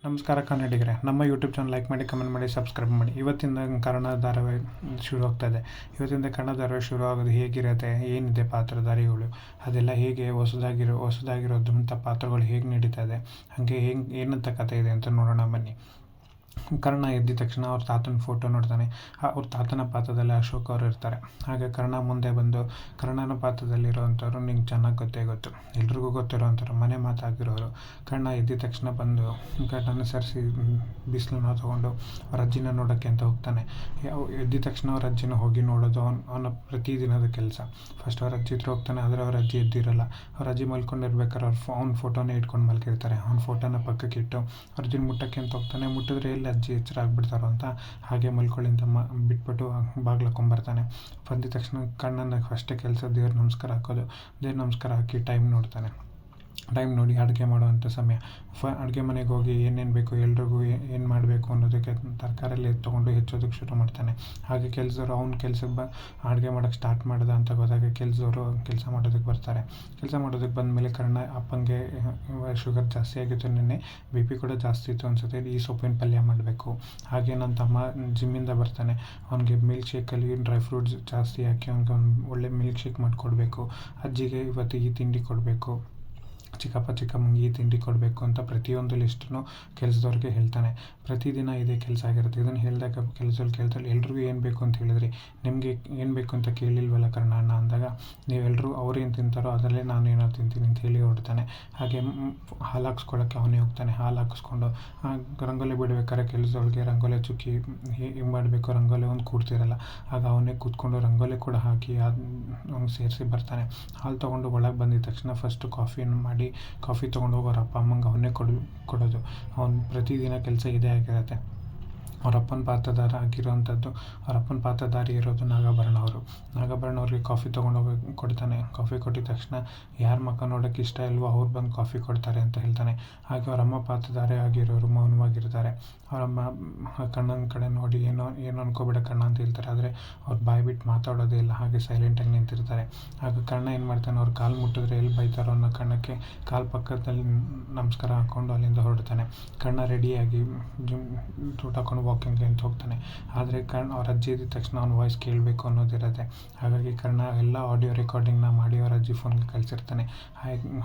ನಮಸ್ಕಾರ ಕನ್ನಡಿಗರೇ, ನಮ್ಮ YouTube channel like ಮಾಡಿ, ಕಮೆಂಟ್ ಮಾಡಿ, ಸಬ್ಸ್ಕ್ರೈಬ್ ಮಾಡಿ. ಇವತ್ತಿಂದ ಕನ್ನಡ ಧಾರಾವಾಹಿ ಶುರು ಆಗ್ತಾ ಇದೆ. ಇವತ್ತಿಂದ ಕನ್ನಡ ಧಾರಾವಾಹಿ ಶುರು ಆಗೋದು ಹೇಗಿರುತ್ತೆ, ಏನಿದೆ ಪಾತ್ರಧಾರಿಗಳು, ಅದೆಲ್ಲ ಹೇಗೆ ಹೊಸದಾಗಿರೋದಂಥ ಪಾತ್ರಗಳು ಹೇಗೆ ನಡೀತಾ ಇದೆ, ಹಾಗೆ ಏನಂತ ಕಥೆ ಇದೆ ಅಂತ ನೋಡೋಣ ಬನ್ನಿ. ಕರ್ಣ ಎದ್ದ ತಕ್ಷಣ ಅವ್ರ ತಾತನ ಫೋಟೋ ನೋಡ್ತಾನೆ. ಅವ್ರ ತಾತನ ಪಾತ್ರದಲ್ಲಿ ಅಶೋಕ್ ಅವರು ಇರ್ತಾರೆ. ಹಾಗೆ ಕರ್ಣ ಮುಂದೆ ಬಂದು ಕರ್ಣನ ಪಾತ್ರದಲ್ಲಿರೋವಂಥವ್ರು ನಿಂಗೆ ಚೆನ್ನಾಗಿ ಗೊತ್ತು, ಎಲ್ರಿಗೂ ಗೊತ್ತಿರೋವಂಥವ್ರು, ಮನೆ ಮಾತಾಗಿರೋರು. ಕರ್ಣ ಎದ್ದ ತಕ್ಷಣ ಬಂದು ಕರ್ಣನ ಸರಿಸಿ ಬಿಸಿಲನ್ನ ತೊಗೊಂಡು ಅವ್ರ ಅಜ್ಜಿನ ನೋಡೋಕ್ಕೆ ಅಂತ ಹೋಗ್ತಾನೆ. ಎದ್ದ ತಕ್ಷಣ ಅವ್ರ ಅಜ್ಜಿನ ಹೋಗಿ ನೋಡೋದು ಅವನ ಪ್ರತಿದಿನದ ಕೆಲಸ. ಫಸ್ಟ್ ಅವ್ರ ಅಜ್ಜಿ ಹತ್ರ ಹೋಗ್ತಾನೆ, ಆದರೆ ಅವ್ರ ಅಜ್ಜಿ ಎದ್ದಿರಲ್ಲ. ಅವ್ರ ಅಜ್ಜಿ ಮಲ್ಕೊಂಡಿರ್ಬೇಕಾದ್ರೆ ಅವ್ನ ಫೋಟೋನೇ ಇಟ್ಕೊಂಡು ಮಲ್ಕಿರ್ತಾರೆ. ಅವ್ನ ಫೋಟೋನ ಪಕ್ಕಕ್ಕೆ ಇಟ್ಟು ಅವ್ರ ಅಜ್ಜಿನ ಮುಟ್ಟಕ್ಕೆ ಅಂತ ಹೋಗ್ತಾನೆ. ಮುಟ್ಟಿದ್ರೆ ಎಲ್ಲಿ ಅಜ್ಜಿ ಎಚ್ಚರ ಆಗ್ಬಿಡ್ತಾರೋ ಅಂತ ಹಾಗೆ ಮಲ್ಕೊಳ್ಳಿ ಬಿಟ್ಬಿಟ್ಟು ಬಾಗ್ಲಕ್ಕೊಂಬರ್ತಾನೆ. ಬಂದಿದ ತಕ್ಷಣ ಕಣ್ಣನ ಫಸ್ಟೇ ಕೆಲಸ ದೇವ್ರ ನಮಸ್ಕಾರ ಹಾಕೋದು. ದೇವ್ರ ನಮಸ್ಕಾರ ಹಾಕಿ ಟೈಮ್ ನೋಡ್ತಾನೆ. ಟೈಮ್ ನೋಡಿ ಅಡುಗೆ ಮಾಡುವಂಥ ಸಮಯ. ಅಡುಗೆ ಮನೆಗೆ ಹೋಗಿ ಏನೇನು ಬೇಕು, ಎಲ್ರಿಗೂ ಏನು ಮಾಡಬೇಕು ಅನ್ನೋದಕ್ಕೆ ತರಕಾರಿಯಲ್ಲಿ ತೊಗೊಂಡು ಹೆಚ್ಚೋದಕ್ಕೆ ಶುರು ಮಾಡ್ತಾನೆ. ಹಾಗೆ ಕೆಲಸದವರು ಅವ್ನ ಕೆಲ್ಸಕ್ಕೆ ಅಡುಗೆ ಮಾಡೋಕ್ಕೆ ಸ್ಟಾರ್ಟ್ ಮಾಡ್ದೆ ಅಂತ ಹೋದಾಗ ಕೆಲಸದವರು ಕೆಲಸ ಮಾಡೋದಕ್ಕೆ ಬರ್ತಾರೆ. ಕೆಲಸ ಮಾಡೋದಕ್ಕೆ ಬಂದಮೇಲೆ ಕರ್ಣ ಅಪ್ಪಂಗೆ ಶುಗರ್ ಜಾಸ್ತಿ ಆಗಿತ್ತು, ನಿನ್ನೆ BP ಕೂಡ ಜಾಸ್ತಿ ಇತ್ತು ಅನಿಸುತ್ತೆ, ಈ ಸೊಪ್ಪಿನ ಪಲ್ಯ ಮಾಡಬೇಕು. ಹಾಗೆ ನನ್ನ ತಮ್ಮ ಜಿಮ್ಮಿಂದ ಬರ್ತಾನೆ. ಅವನಿಗೆ ಮಿಲ್ಕ್ ಶೇಕಲ್ಲಿ ಡ್ರೈ ಫ್ರೂಟ್ಸ್ ಜಾಸ್ತಿ ಹಾಕಿ ಅವ್ನಿಗೆ ಒಂದು ಒಳ್ಳೆ ಮಿಲ್ಕ್ ಶೇಕ್ ಮಾಡಿಕೊಡ್ಬೇಕು. ಅಜ್ಜಿಗೆ ಇವತ್ತು ಈ ತಿಂಡಿ ಕೊಡಬೇಕು, ಚಿಕ್ಕಮ್ಮಂಗೆ ಈ ತಿಂಡಿ ಕೊಡಬೇಕು ಅಂತ ಪ್ರತಿಯೊಂದು ಲಿಸ್ಟನ್ನು ಕೆಲಸದವ್ರಿಗೆ ಹೇಳ್ತಾನೆ. ಪ್ರತಿದಿನ ಇದೇ ಕೆಲಸ ಆಗಿರುತ್ತೆ. ಇದನ್ನು ಹೇಳಿದಾಗ ಕೆಲಸದಲ್ಲಿ ಕೇಳ್ತಾರೆ, ಎಲ್ರಿಗೂ ಏನು ಬೇಕು ಅಂತ ಹೇಳಿದ್ರಿ, ನಿಮಗೆ ಏನು ಬೇಕು ಅಂತ ಕೇಳಿಲ್ವಲ್ಲ ಕರ್ಣ ಅಣ್ಣ ಅಂದಾಗ, ನೀವೆಲ್ಲರೂ ಅವ್ರೇನು ತಿಂತಾರೋ ಅದರಲ್ಲೇ ನಾನು ಏನೋ ತಿಂತೀನಿ ಅಂತ ಹೇಳಿ ಹೊರಡ್ತಾನೆ. ಹಾಗೆ ಹಾಲು ಹಾಕ್ಸ್ಕೊಳ್ಳೋಕ್ಕೆ ಅವನೇ ಹೋಗ್ತಾನೆ. ಹಾಲು ಹಾಕಿಸ್ಕೊಂಡು ರಂಗೋಲಿ ಬಿಡಬೇಕಾದ್ರೆ ಕೆಲಸದೊಳಗೆ ರಂಗೋಲಿ ಚುಕ್ಕಿ ಹಿಂಗೆ ಮಾಡಬೇಕು, ರಂಗೋಲಿ ಒಂದು ಕೂಡ್ತಿರಲ್ಲ. ಆಗ ಅವನೇ ಕೂತ್ಕೊಂಡು ರಂಗೋಲಿ ಕೂಡ ಹಾಕಿ ಅವ್ನಿಗೆ ಸೇರಿಸಿ ಬರ್ತಾನೆ. ಹಾಲು ತೊಗೊಂಡು ಒಳಗೆ ಬಂದಿದ ತಕ್ಷಣ ಫಸ್ಟು ಕಾಫಿಯನ್ನು ಮಾಡಿ ಕಾಫಿ ತೊಗೊಂಡು ಹೋಗೋರು ಅಪ್ಪ ಅಮ್ಮಂಗೆ ಅವನ್ನೇ ಕೊಡೋದು. ಅವ್ನು ಪ್ರತಿದಿನ ಕೆಲಸ ಇದೇ ಆಗಿರುತ್ತೆ. ಅವರಪ್ಪನ ಪಾತ್ರಧಾರ ಆಗಿರೋವಂಥದ್ದು, ಅವರಪ್ಪನ ಪಾತ್ರಧಾರಿ ಇರೋದು ನಾಗಾಭರಣ ಅವ್ರಿಗೆ ಕಾಫಿ ತೊಗೊಂಡೋಗಿ ಕೊಡ್ತಾನೆ. ಕಾಫಿ ಕೊಟ್ಟಿದ ತಕ್ಷಣ ಯಾರ ಮುಖ ನೋಡೋಕ್ಕೆ ಇಷ್ಟ ಇಲ್ವೋ ಅವ್ರು ಬಂದು ಕಾಫಿ ಕೊಡ್ತಾರೆ ಅಂತ ಹೇಳ್ತಾನೆ. ಹಾಗೆ ಅವರಮ್ಮ ಪಾತ್ರಧಾರೆ ಆಗಿರೋರು ಮೌನವಾಗಿರ್ತಾರೆ. ಅವರಮ್ಮ ಕಣ್ಣನ ಕಡೆ ನೋಡಿ ಏನೋ ಅನ್ಕೋಬೇಡ ಕಣ್ಣ ಅಂತ ಹೇಳ್ತಾರೆ, ಆದರೆ ಅವ್ರು ಬಾಯಿ ಬಿಟ್ಟು ಮಾತಾಡೋದೇ ಇಲ್ಲ, ಹಾಗೆ ಸೈಲೆಂಟಾಗಿ ನಿಂತಿರ್ತಾರೆ. ಆಗ ಕಣ್ಣ ಏನು ಮಾಡ್ತಾನೆ, ಅವ್ರು ಕಾಲು ಮುಟ್ಟಿದ್ರೆ ಎಲ್ಲಿ ಬೈತಾರೋ ಅನ್ನೋ ಕಣ್ಣಕ್ಕೆ ಕಾಲು ಪಕ್ಕದಲ್ಲಿ ನಮಸ್ಕಾರ ಹಾಕ್ಕೊಂಡು ಅಲ್ಲಿಂದ ಹೊರಡ್ತಾನೆ. ಕಣ್ಣ ರೆಡಿಯಾಗಿ ಊಟ ಹಾಕೊಂಡು ವಾಕಿಂಗ್ಗೆ ಅಂತ ಹೋಗ್ತಾನೆ. ಆದರೆ ಅವ್ರ ಅಜ್ಜಿ ಇದ್ದ ತಕ್ಷಣ ಅವ್ನ ವಾಯ್ಸ್ ಕೇಳಬೇಕು ಅನ್ನೋದಿರುತ್ತೆ. ಹಾಗಾಗಿ ಕರ್ಣ ಎಲ್ಲ ಆಡಿಯೋ ರೆಕಾರ್ಡಿಂಗ್ನ ಮಾಡಿ ಅವ್ರ ಅಜ್ಜಿ ಫೋನ್ಗೆ ಕಳಿಸಿರ್ತಾನೆ.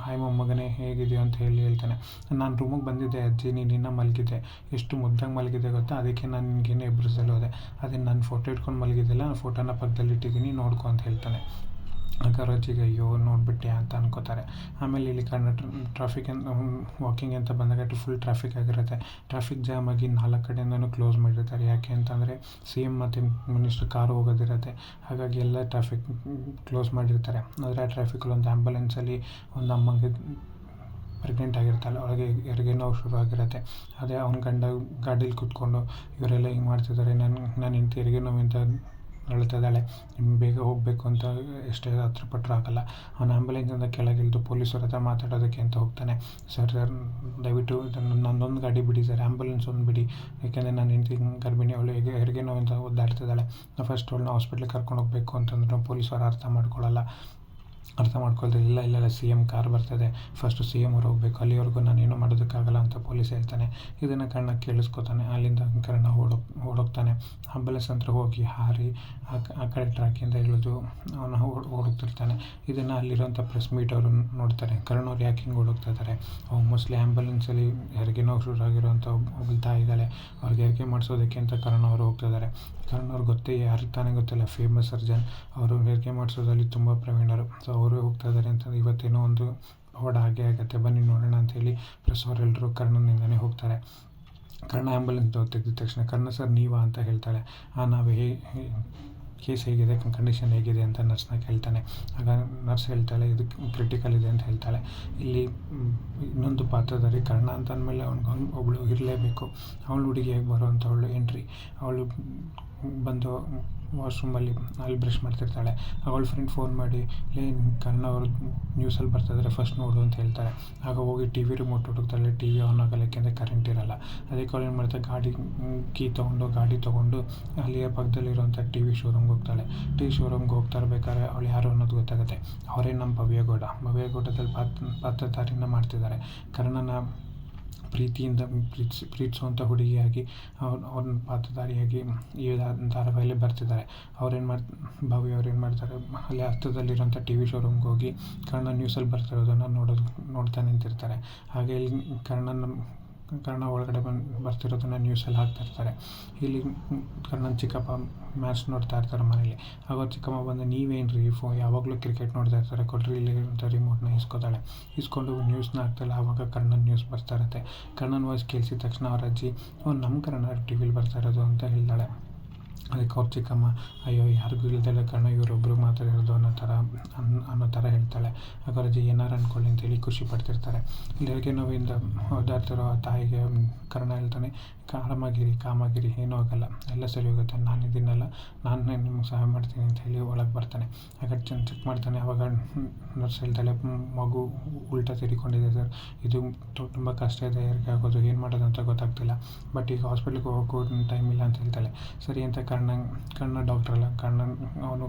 ಹಾಯ್ ಮೊಮ್ಮಗನೇ ಹೇಗಿದೆಯೋ ಅಂತ ಹೇಳ್ತಾನೆ. ನಾನು ರೂಮಿಗೆ ಬಂದಿದ್ದೆ ಅಜ್ಜಿ, ನೀನು ಮಲಗಿದ್ದೆ, ಎಷ್ಟು ಮುದ್ದಾಗಿ ಮಲಗಿದೆ ಗೊತ್ತಾ, ಅದಕ್ಕೆ ನಾನು ನಿನಗೇನು ಎಬ್ರಿಸಲು ಹೋದೆ, ಅದನ್ನು ನಾನು ಫೋಟೋ ಇಟ್ಕೊಂಡು ಮಲಗಿದ್ದಿಲ್ಲ, ನಾನು ಫೋಟೋನ ಪಕ್ಕದಲ್ಲಿ ಇಟ್ಟಿದ್ದೀನಿ ನೋಡ್ಕೊ ಅಂತ ಹೇಳ್ತಾನೆ. ಆಗ ಅವ್ರ ಅಜ್ಜಿಗೆ ಅಯ್ಯೋ ನೋಡ್ಬಿಟ್ಟೆ ಅಂತ ಅನ್ಕೋತಾರೆ. ಆಮೇಲೆ ಇಲ್ಲಿ ಟ್ರಾಫಿಕ್ ವಾಕಿಂಗ್ ಅಂತ ಬಂದಾಗ ಫುಲ್ ಟ್ರಾಫಿಕ್ ಆಗಿರುತ್ತೆ. ಟ್ರಾಫಿಕ್ ಜಾಮ್ ಆಗಿ 4 ಕಡೆಯಿಂದನೂ ಕ್ಲೋಸ್ ಮಾಡಿರ್ತಾರೆ. ಯಾಕೆ ಅಂತಂದರೆ CM ಮತ್ತು ಮಿನಿಸ್ಟರ್ ಕಾರು ಹೋಗೋದಿರುತ್ತೆ. ಹಾಗಾಗಿ ಎಲ್ಲ ಟ್ರಾಫಿಕ್ ಕ್ಲೋಸ್ ಮಾಡಿರ್ತಾರೆ. ಆದರೆ ಆ ಟ್ರಾಫಿಕಲ್ಲಿ ಒಂದು ಆ್ಯಂಬುಲೆನ್ಸಲ್ಲಿ ಒಂದು ಅಮ್ಮಂಗೆ ಪ್ರೆಗ್ನೆಂಟ್ ಆಗಿರ್ತಾಳೆ, ಅವಳಿಗೆ ಹೆರಿಗೆ ನೋವು ಶುರು ಆಗಿರುತ್ತೆ. ಅದೇ ಅವ್ನ ಗಂಡ ಗಾಡೀಲಿ ಕೂತ್ಕೊಂಡು ಇವರೆಲ್ಲ ಹಿಂಗೆ ಮಾಡ್ತಿದ್ದಾರೆ, ನಾನು ಇಂಥ ಹೆರಿಗೆ ನೋವಿಂದ ಅಳ್ತಿದ್ದಾಳೆ, ನಿಮ್ಗೆ ಬೇಗ ಹೋಗಬೇಕು ಅಂತ ಎಷ್ಟೇ ಹತ್ರ ಪಟ್ಟರು ಆಗಲ್ಲ. ಅವನ ಆ್ಯಂಬುಲೆನ್ಸಿಂದ ಕೆಳಗಿಳಿದು ಪೊಲೀಸರ ಹತ್ರ ಮಾತಾಡೋದಕ್ಕೆ ಅಂತ ಹೋಗ್ತಾನೆ. ಸರ್ ದಯವಿಟ್ಟು ನನ್ನೊಂದು ಗಾಡಿ ಬಿಡಿ ಸರ್, ಆ್ಯಂಬುಲೆನ್ಸ್ ಒಂದು ಬಿಡಿ, ಯಾಕೆಂದರೆ ನಾನು ಹೆಂಡತಿ ಗರ್ಭಿಣಿ, ಅವಳು ಹೆರಿಗೆ ನೋವಿಂದ ಒದ್ದಾಡ್ತಿದ್ದಾಳೆ, ಫಸ್ಟ್ ಅವಳನ್ನ ಹಾಸ್ಪಿಟ್ಲಿಗೆ ಕರ್ಕೊಂಡು ಹೋಗಬೇಕು ಅಂತಂದ್ರೆ ಪೊಲೀಸರು ಅರ್ಥ ಮಾಡ್ಕೊಳ್ತಾರೆ. ಇಲ್ಲ CM ಕಾರ್ ಬರ್ತದೆ, ಫಸ್ಟು CM ಅವ್ರು ಹೋಗಬೇಕು, ಅಲ್ಲಿವರೆಗೂ ನಾನೇನು ಮಾಡೋದಕ್ಕಾಗಲ್ಲ ಅಂತ ಪೊಲೀಸ್ ಹೇಳ್ತಾನೆ. ಇದನ್ನು ಕರ್ಣ ಕೇಳಿಸ್ಕೊತಾನೆ. ಅಲ್ಲಿಂದ ಕರ್ಣ ಓಡೋಗ್ತಾನೆ. ಆಂಬುಲೆನ್ಸ್ ಹತ್ರ ಹೋಗಿ ಹಾರಿ ಆ ಕಡೆ ಟ್ರ್ಯಾಕಿಂದ ಇಳಿದು ಅವನು ಓಡೋಗ್ತಿರ್ತಾನೆ. ಇದನ್ನು ಅಲ್ಲಿರೋಂಥ ಪ್ರೆಸ್ ಮೀಟ್ ಅವರು ನೋಡ್ತಾರೆ. ಕರ್ಣವ್ರು ಯಾಕೆ ಹಿಂಗೆ ಓಡೋಗ್ತಾ ಇದ್ದಾರೆ, ಮೋಸ್ಟ್ಲಿ ಆ್ಯಂಬುಲೆನ್ಸಲ್ಲಿ ಹೆರಿಗೆ ನೋವು ಶುರು ಆಗಿರೋಂಥ ಒಬ್ಬ ತಾಯಿ ಇದ್ದಾಳೆ, ಅವ್ರಿಗೆ ಹೆರಿಗೆ ಮಾಡಿಸೋದಕ್ಕೆ ಅಂತ ಕರ್ಣ ಅವರು ಹೋಗ್ತಿದ್ದಾರೆ. ಕರ್ಣವ್ರು ಯಾರಿಗೆ ತಾನೇ ಗೊತ್ತಿಲ್ಲ, ಫೇಮಸ್ ಸರ್ಜನ್, ಅವರು ಹೆರಿಗೆ ಮಾಡಿಸೋದ್ರಲ್ಲಿ ತುಂಬ ಪ್ರವೀಣರು. ಸೊ ಅವರೇ ಹೋಗ್ತಾ ಇದ್ದಾರೆ ಅಂತ ಇವತ್ತೇನೋ ಒಂದು ಹೊಡ ಹಾಗೆ ಆಗುತ್ತೆ, ಬನ್ನಿ ನೋಡೋಣ ಅಂಥೇಳಿ ಪ್ರೆಸ್ ಅವರೆಲ್ಲರೂ ಕರ್ಣನಿಂದನೇ ಹೋಗ್ತಾರೆ. ಕರ್ಣ ಆ್ಯಂಬುಲೆನ್ಸ್ ತೆಗೆದ ತಕ್ಷಣ ಕರ್ಣ ಸರ್ ನೀವಾ ಅಂತ ಹೇಳ್ತಾಳೆ. ನಾವೇ ಕೇಸ್ ಹೇಗಿದೆ, ಕಂಡೀಷನ್ ಹೇಗಿದೆ ಅಂತ ನರ್ಸ್ನ ಕೇಳ್ತಾನೆ. ಆಗ ನರ್ಸ್ ಹೇಳ್ತಾಳೆ ಇದು ಕ್ರಿಟಿಕಲ್ ಇದೆ ಅಂತ ಹೇಳ್ತಾಳೆ. ಇಲ್ಲಿ ಇನ್ನೊಂದು ಪಾತ್ರಧಾರಿ ಕರ್ಣ ಅಂತ ಅಂದಮೇಲೆ ಒಬ್ಬಳು ಇರಲೇಬೇಕು. ಅವಳು ಹುಡುಗಿಯಾಗಿ ಬರೋವಂಥವಳು ಎಂಟ್ರಿ. ಅವಳು ಬಂದು ವಾಶ್ರೂಮಲ್ಲಿ ಅಲ್ಲಿ ಬ್ರಷ್ ಮಾಡ್ತಿರ್ತಾಳೆ. ಅವಳ ಫ್ರೆಂಡ್ ಫೋನ್ ಮಾಡಿ ಕರ್ಣ ಅವರು ನ್ಯೂಸಲ್ಲಿ ಬರ್ತಾಯಿದ್ರೆ ಫಸ್ಟ್ ನೋಡು ಅಂತ ಹೇಳ್ತಾರೆ. ಆಗ ಹೋಗಿ TV ರಿಮೋಟ್ ಹುಡುಕ್ತಾಳೆ. TV ಆನ್ ಆಗಲ್ಲ, ಯಾಕೆಂದರೆ ಕರೆಂಟ್ ಇರಲ್ಲ. ಅದಕ್ಕೆ ಅವಳು ಏನು ಮಾಡ್ತಾಳೆ, ಗಾಡಿ ತೊಗೊಂಡು ಅಲ್ಲಿಯ ಪಕ್ಕದಲ್ಲಿರುವಂಥ TV ಶೋರೂಮ್ಗೆ ಹೋಗ್ತಾಳೆ. TV ಶೋರೂಮ್ಗೆ ಹೋಗ್ತಾ ಇರ್ಬೇಕಾದ್ರೆ ಅವಳು ಯಾರು ಅನ್ನೋದು ಗೊತ್ತಾಗುತ್ತೆ. ಅವರೇ ನಮ್ಮ ಭವ್ಯಗೌಡದಲ್ಲಿ ಪಾತ್ರಧಾರಿನ ಮಾಡ್ತಿದ್ದಾರೆ. ಕರ್ಣನ ಪ್ರೀತಿಯಿಂದ ಪ್ರೀತಿಸುವಂಥ ಹುಡುಗಿಯಾಗಿ ಅವ್ರನ್ನ ಪಾತ್ರಧಾರಿಯಾಗಿ ಈ ಧಾರಾವಾಹಿಯಲ್ಲಿ ಬರ್ತಿದ್ದಾರೆ. ಭಾವಿ ಅವ್ರು ಏನು ಮಾಡ್ತಾರೆ, ಅಲ್ಲಿ ಹತ್ತಿರದಲ್ಲಿರೋಂಥ ಟಿ ವಿ ಶೋರೂಮ್ಗೆ ಹೋಗಿ ಕರ್ಣ ನ್ಯೂಸಲ್ಲಿ ಬರ್ತಿರೋದನ್ನು ನೋಡ್ತಾ ನಿಂತಿರ್ತಾರೆ. ಹಾಗೆ ಇಲ್ಲಿ ಕರ್ಣ ಒಳಗಡೆ ಬರ್ತಿರೋದನ್ನು ನ್ಯೂಸಲ್ಲಿ ಹಾಕ್ತಾಯಿರ್ತಾರೆ. ಇಲ್ಲಿ ಕರ್ಣನ ಚಿಕ್ಕಪ್ಪ ಮ್ಯಾಚ್ ನೋಡ್ತಾ ಇರ್ತಾರೆ ಮನೇಲಿ. ಆಗ ಚಿಕ್ಕಮ್ಮ ಬಂದು, ನೀವೇನು ರೀ ಯಾವಾಗಲೂ ಕ್ರಿಕೆಟ್ ನೋಡ್ತಾ ಇರ್ತಾರೆ, ಕೊಡ್ರಿ ಇಲ್ಲಿ ಅಂತ ರಿಮೋಟ್ನ ಇಸ್ಕೊಂಡು ನ್ಯೂಸ್ನ ಹಾಕ್ತಾಯಿಲ್ಲ. ಆವಾಗ ಕರ್ಣನ ನ್ಯೂಸ್ ಬರ್ತಾ ಇರುತ್ತೆ. ಕರ್ಣನ ವಾಯ್ಸ್ ಕೇಳಿಸಿದ ತಕ್ಷಣ ಅವ್ರ ಅಜ್ಜಿ, ನಮ್ಮ ಕರ್ಣ ಟಿ ವಿಲಿ ಬರ್ತಾ ಇರೋದು ಅಂತ ಹೇಳ್ತಾಳೆ. ಅದಕ್ಕೆ ಅವ್ರ ಚಿಕ್ಕಮ್ಮ, ಅಯ್ಯೋ ಯಾರಿಗೂ ಇಲ್ದಲ್ಲ ಕರ್ಣ ಇವರೊಬ್ಬರು ಮಾತಾಡಿರೋದು ಅನ್ನೋ ಥರ ಹೇಳ್ತಾಳೆ. ಆಗ ಅವ್ರ ಅಜ್ಜಿ ಏನಾರು ಅಂದ್ಕೊಳ್ಳಿ ಅಂತೇಳಿ ಖುಷಿ ಪಡ್ತಿರ್ತಾರೆ. ಇಲ್ಲಿ ನೋವಿಂದ ಓದಾಡ್ತಿರೋ ಆ ತಾಯಿಗೆ ಕರ್ಣ ಹೇಳ್ತಾನೆ, ಕಾಮಾಗಿರಿ ಏನೂ ಆಗೋಲ್ಲ, ಎಲ್ಲ ಸರಿ ಹೋಗುತ್ತೆ, ನಾನಿದ್ದೀನಲ್ಲ, ನಾನು ನಿಮ್ಗೆ ಸಹಾಯ ಮಾಡ್ತೀನಿ ಅಂತ ಹೇಳಿ ಒಳಗೆ ಬರ್ತಾನೆ. ಆಗ ಚೆಕ್ ಮಾಡ್ತಾನೆ. ಆವಾಗ ನರ್ಸ್ ಹೇಳ್ತಾಳೆ, ಮಗು ಉಲ್ಟಾ ತಿರ್ಕೊಂಡಿದೆ ಸರ್, ಇದು ತುಂಬ ಕಷ್ಟ ಇದೆ, ಹೆರಿಗೆ ಆಗೋದು, ಏನು ಮಾಡೋದು ಅಂತ ಗೊತ್ತಾಗ್ತಿಲ್ಲ, ಬಟ್ ಈಗ ಹಾಸ್ಪಿಟ್ಲಿಗೆ ಹೋಗೋ ಟೈಮ್ ಇಲ್ಲ ಅಂತ ಹೇಳ್ತಾಳೆ. ಸರಿ ಅಂತ ಕರ್ಣ ಡಾಕ್ಟ್ರ್ ಅಲ್ಲ, ಅವನು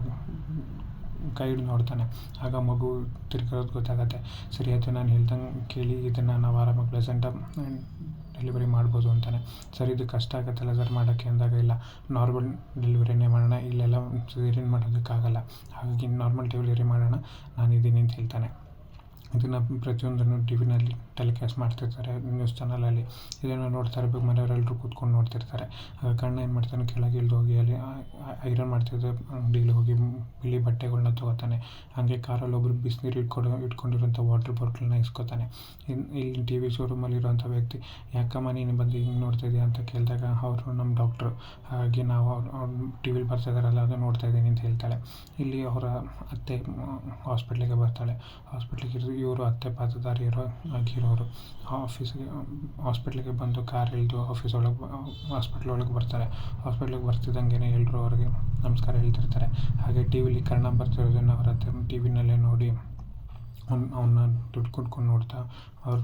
ಕೈ ಹಿಡಿದು ನೋಡ್ತಾನೆ. ಆಗ ಮಗು ತಿರ್ಗಿರೋದು ಗೊತ್ತಾಗತ್ತೆ. ಸರಿ ಆಯಿತು, ನಾನು ಹೇಳ್ದಂಗೆ ಕೇಳಿ, ಇದನ್ನು ನಾವು ಆರಾಮಾಗಿ ಪ್ಲೆಸೆಂಟಾಗಿ ಡೆಲಿವರಿ ಮಾಡ್ಬೋದು ಅಂತಾನೆ. ಸರಿ ಇದು ಕಷ್ಟ ಆಗುತ್ತಲ್ಲ ಸರ್ ಮಾಡೋಕ್ಕೆ ಅಂದಾಗ, ಇಲ್ಲ ನಾರ್ಮಲ್ ಡೆಲಿವರಿನೇ ಮಾಡೋಣ, ಇಲ್ಲೆಲ್ಲ ಸಿಸೇರಿಯನ್ ಮಾಡೋದಕ್ಕಾಗಲ್ಲ, ಹಾಗಾಗಿ ನಾರ್ಮಲ್ ಡೆಲಿವರಿ ಮಾಡೋಣ, ನಾನಿದ್ದೀನಿ ಅಂತ ಹೇಳ್ತಾನೆ. ಇದನ್ನು ಪ್ರತಿಯೊಂದನ್ನು ಟಿ ವಿನಲ್ಲಿ ಟೆಲಿಕಾಸ್ಟ್ ಮಾಡ್ತಿರ್ತಾರೆ, ನ್ಯೂಸ್ ಚಾನಲಲ್ಲಿ. ಇದನ್ನು ನೋಡ್ತಾ ಇರಬೇಕು, ಮನೆಯವರೆಲ್ಲರೂ ಕೂತ್ಕೊಂಡು ನೋಡ್ತಿರ್ತಾರೆ. ಆಗ ಕರ್ಣ ಏನು ಮಾಡ್ತಾನೆ, ಕೆಳಗೆ ಇಳಿದು ಹೋಗಿ ಅಲ್ಲಿ ಐರನ್ ಮಾಡ್ತಿದ್ದ ಅಂಗಡಿಯಲ್ಲಿ ಹೋಗಿ ಬಿಳಿ ಬಟ್ಟೆಗಳನ್ನ ತೊಗೋತಾನೆ. ಹಾಗೆ ಕಾರಲ್ಲಿ ಒಬ್ಬರು ಬಿಸಿನೀರು ಇಟ್ಕೊಂಡಿರೋಂಥ ವಾಟರ್ ಬಾಟ್ಲನ್ನ ಇಸ್ಕೊತಾನೆ. ಇಲ್ಲಿ ಟಿ ವಿ ಶೋರೂಮಲ್ಲಿರುವಂಥ ವ್ಯಕ್ತಿ, ಯಾಕಮ್ಮ ನೀನು ಬಂದು ಹಿಂಗೆ ನೋಡ್ತಾ ಇದೆಯಾ ಅಂತ ಕೇಳಿದಾಗ, ಅವರು ನಮ್ಮ ಡಾಕ್ಟ್ರು, ಹಾಗೆ ನಾವು ಅವ್ರು ಟಿ ವಿಲಿ ಬರ್ತಾ ಇದ್ದಾರಲ್ಲ ಅದು ನೋಡ್ತಾ ಇದ್ದೀನಿ ಅಂತ ಹೇಳ್ತಾಳೆ. ಇಲ್ಲಿ ಅವರ ಅತ್ತೆ ಹಾಸ್ಪಿಟ್ಲಿಗೆ ಬರ್ತಾಳೆ. ಹಾಸ್ಪಿಟ್ಲಿಗೆ ಇವರು ಅತ್ತೆ ಪಾತ್ರಧಾರಿ ಆಗಿರೋರು ಹಾಸ್ಪಿಟ್ಲಿಗೆ ಬಂದು ಕಾರ್ ಇಳಿದು ಹಾಸ್ಪಿಟ್ಲ್ ಒಳಗೆ ಬರ್ತಾರೆ. ಹಾಸ್ಪಿಟ್ಲಿಗೆ ಬರ್ತಿದ್ದಂಗೆ ಎಲ್ಲರೂ ಅವ್ರಿಗೆ ನಮಸ್ಕಾರ ಹೇಳ್ತಿರ್ತಾರೆ. ಹಾಗೆ ಟಿ ವಿಲಿ ಕರ್ಣ ಬರ್ತಿರೋದನ್ನು ಅವ್ರ ಅತ್ತೆ ಟಿ ವಿನಲ್ಲೇ ನೋಡಿ ಅವನ್ನ ದುಡ್ಡು ಕೊಟ್ಕೊಂಡು ನೋಡ್ತಾ ಅವ್ರು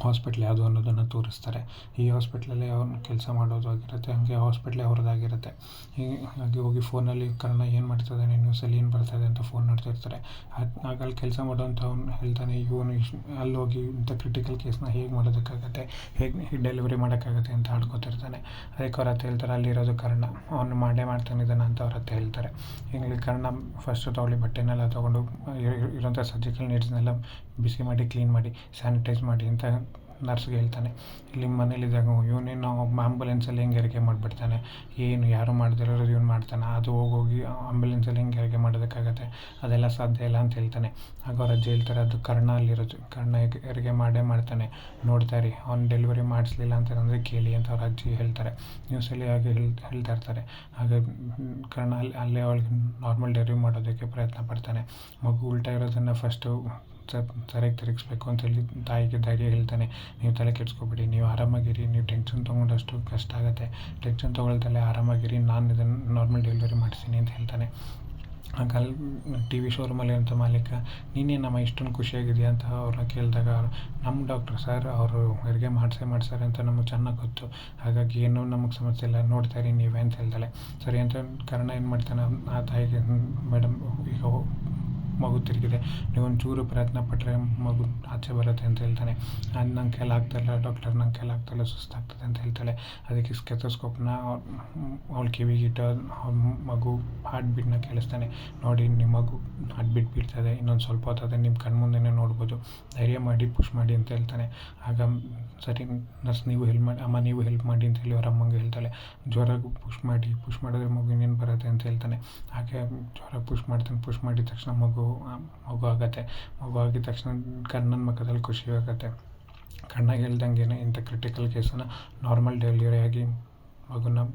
ಹಾಸ್ಪಿಟ್ಲ್ ಯಾವುದು ಅನ್ನೋದನ್ನು ತೋರಿಸ್ತಾರೆ. ಈ ಹಾಸ್ಪಿಟ್ಲಲ್ಲಿ ಅವ್ನು ಕೆಲಸ ಮಾಡೋದು ಆಗಿರುತ್ತೆ, ಹಾಗೆ ಹಾಸ್ಪಿಟ್ಲೇ ಅವ್ರದ್ದಾಗಿರುತ್ತೆ. ಹಾಗೆ ಹೋಗಿ ಫೋನಲ್ಲಿ ಕರ್ಣ ಏನು ಮಾಡ್ತಿದ್ದಾನೆ, ನ್ಯೂಸಲ್ಲಿ ಏನು ಬರ್ತಾಯಿದೆ ಅಂತ ಫೋನ್ ನೋಡ್ತಿರ್ತಾರೆ. ಆಗ ಅಲ್ಲಿ ಕೆಲಸ ಮಾಡೋಂಥ ಅವ್ನು ಹೇಳ್ತಾನೆ, ಇವನು ಅಲ್ಲಿ ಹೋಗಿ ಇಂಥ ಕ್ರಿಟಿಕಲ್ ಕೇಸ್ನ ಹೇಗೆ ಮಾಡೋದಕ್ಕಾಗತ್ತೆ, ಹೇಗೆ ಡೆಲಿವರಿ ಮಾಡೋಕ್ಕಾಗತ್ತೆ ಅಂತ ಆಡ್ಕೊತಿರ್ತಾನೆ. ಅದಕ್ಕೆ ಅವ್ರ ಹತ್ತೆ ಹೇಳ್ತಾರೆ, ಅಲ್ಲಿರೋದು ಕರ್ಣ, ಅವನು ಮಾಡ್ತಾನೆ ಇದನ್ನು ಅಂತ ಅವ್ರ ಹತ್ತೆ ಹೇಳ್ತಾರೆ. ಇಲ್ಲಿ ಕರ್ಣ ಫಸ್ಟು ತೊಗೊಳ್ಳಿ ಬಟ್ಟೆನೆಲ್ಲ ತೊಗೊಂಡು ಇರೋಂಥ ಸರ್ಜಿಕಲ್ ನೀಡ್ಸ್ನೆಲ್ಲ ಬಿಸಿ ಮಾಡಿ ಕ್ಲೀನ್ ಮಾಡಿ ಸ್ಯಾನಿಟೈಸ್ ಮಾಡಿ ಅಂತ ನರ್ಸ್ಗೆ ಹೇಳ್ತಾನೆ. ಇಲ್ಲಿ ಮನೇಲಿದ್ದಾಗ ಇವನೇನು ಆಂಬುಲೆನ್ಸಲ್ಲಿ ಹೆಂಗೆ ಹೆರಿಗೆ ಮಾಡಿಬಿಡ್ತಾನೆ, ಏನು ಯಾರು ಮಾಡ್ದಿರೋದು ಇವನು ಮಾಡ್ತಾನೆ, ಅದು ಹೋಗಿ ಆಂಬುಲೆನ್ಸಲ್ಲಿ ಹೆಂಗೆ ಹೆರಿಗೆ ಮಾಡೋದಕ್ಕಾಗತ್ತೆ, ಅದೆಲ್ಲ ಸಾಧ್ಯ ಇಲ್ಲ ಅಂತ ಹೇಳ್ತಾನೆ. ಆಗ ಅವ್ರ ಅಜ್ಜಿ ಹೇಳ್ತಾರೆ, ಅದು ಕರ್ಣ ಅಲ್ಲಿರೋದು, ಕರ್ಣ ಹೆರಿಗೆ ಮಾಡ್ತಾನೆ, ನೋಡ್ತಾ ಇರಿ, ಅವ್ನು ಡೆಲಿವರಿ ಮಾಡಿಸ್ಲಿಲ್ಲ ಅಂತಂದರೆ ಕೇಳಿ ಅಂತ ಅವ್ರ ಅಜ್ಜಿ ಹೇಳ್ತಾರೆ. ನ್ಯೂಸಲ್ಲಿ ಹಾಗೆ ಹೇಳ್ತಾ ಇರ್ತಾರೆ. ಹಾಗೆ ಕರ್ಣ ಅಲ್ಲೇ ಅವಳಿಗೆ ನಾರ್ಮಲ್ ಡೆಲಿವರಿ ಮಾಡೋದಕ್ಕೆ ಪ್ರಯತ್ನ ಪಡ್ತಾನೆ. ಮಗು ಉಲ್ಟಾ ಇರೋದನ್ನು ಫಸ್ಟು ಸರಿಯಾಗಿ ತಿರುಗಿಸ್ಬೇಕು ಅಂತೇಳಿ ತಾಯಿಗೆ ಧೈರ್ಯ ಹೇಳ್ತಾನೆ. ನೀವು ತಲೆ ಕೆಡಿಸ್ಕೊಬೇಡಿ, ನೀವು ಆರಾಮಾಗಿರಿ, ನೀವು ಟೆನ್ಷನ್ ತೊಗೊಂಡಷ್ಟು ಕಷ್ಟ ಆಗುತ್ತೆ, ಟೆನ್ಷನ್ ತೊಗೊಳ್ತಲೇ ಆರಾಮಾಗಿರಿ, ನಾನು ಇದನ್ನು ನಾರ್ಮಲ್ ಡೆಲಿವರಿ ಮಾಡಿಸ್ತೀನಿ ಅಂತ ಹೇಳ್ತಾನೆ. ಆಗ ಅಲ್ಲಿ ಟಿ ವಿ ಶೋರೂಮಲ್ಲಿರುವಂಥ ಮಾಲೀಕ, ನೀನೇನಮ್ಮ ಇಷ್ಟೊಂದು ಖುಷಿಯಾಗಿದೆಯಾ ಅಂತ ಅವ್ರನ್ನ ಕೇಳಿದಾಗ, ನಮ್ಮ ಡಾಕ್ಟ್ರ್ ಸರ್ ಅವರು ಹೆರಿಗೆ ಮಾಡ್ಸಾರೆ ಅಂತ ನಮಗೆ ಚೆನ್ನಾಗಿ ಗೊತ್ತು, ಹಾಗಾಗಿ ಏನೂ ನಮಗೆ ಸಮಸ್ಯೆ ಇಲ್ಲ, ನೋಡ್ತಾ ಇರಿ ನೀವೇ ಅಂತ ಹೇಳ್ತಾಳೆ. ಸರಿ ಅಂತ ಕರ್ಣ ಏನು ಮಾಡ್ತಾನೆ, ಆ ತಾಯಿಗೆ, ಮೇಡಮ್ ಈಗ ಮಗು ತಿರುಗಿದೆ, ನೀವು ಒಂಚೂರು ಪ್ರಯತ್ನ ಪಟ್ಟರೆ ಮಗು ಆಚೆ ಬರುತ್ತೆ ಅಂತ ಹೇಳ್ತಾನೆ. ಅದು ನಂಗೆ ಕೈಲಿ ಆಗ್ತಾಯಿಲ್ಲ ಡಾಕ್ಟರ್, ನಂಗೆ ಕೈಲಿ ಆಗ್ತಾಯಿಲ್ಲ, ಸುಸ್ತಾಗ್ತದೆ ಅಂತ ಹೇಳ್ತಾಳೆ. ಅದಕ್ಕೆ ಸ್ಟೆಥೋಸ್ಕೋಪ್ನ ಅವಳ ಕಿವಿಗಿಟ್ಟು ಮಗು ಹಾರ್ಟ್ ಬೀಟ್ನ ಕೇಳಿಸ್ತಾನೆ. ನೋಡಿ ನಿಮ್ಮ ಮಗು ಹಾರ್ಟ್ ಬೀಟ್ ಬೀಳ್ತದೆ, ಇನ್ನೊಂದು ಸ್ವಲ್ಪ ಹೊತ್ತದೆ ನಿಮ್ಮ ಕಣ್ಮುಂದೆನೇ ನೋಡ್ಬೋದು, ಧೈರ್ಯ ಮಾಡಿ ಪುಷ್ ಮಾಡಿ ಅಂತ ಹೇಳ್ತಾನೆ. ಆಗ ಸರಿ ನರ್ಸ್ ನೀವು ಹೆಲ್ಪ್ ಮಾಡಿ, ಅಮ್ಮ ನೀವು ಹೆಲ್ಪ್ ಮಾಡಿ ಅಂತ ಹೇಳಿ ಅವ್ರ ಅಮ್ಮಂಗೆ ಹೇಳ್ತಾಳೆ. ಜೋರಾಗಿ ಪುಷ್ ಮಾಡಿದ್ರೆ ಮಗು ಇನ್ನೇನು ಬರುತ್ತೆ ಅಂತ ಹೇಳ್ತಾನೆ. ಹಾಗೆ ಜೋರಾಗಿ ಪುಷ್ ಮಾಡಿದ ತಕ್ಷಣ ಮಗು ಆಗುತ್ತೆ. ಮಗು ಆಗಿದ ತಕ್ಷಣ ಕರ್ಣನ ಮುಖದಲ್ಲಿ ಖುಷಿ ಆಗುತ್ತೆ. ಕಣ್ಣಾಗಿ ಹೇಳ್ದಂಗೆ ಇಂಥ ಕ್ರಿಟಿಕಲ್ ಕೇಸನ್ನು ನಾರ್ಮಲ್ ಡೆಲಿವರಿಯಾಗಿ ಮಗುನ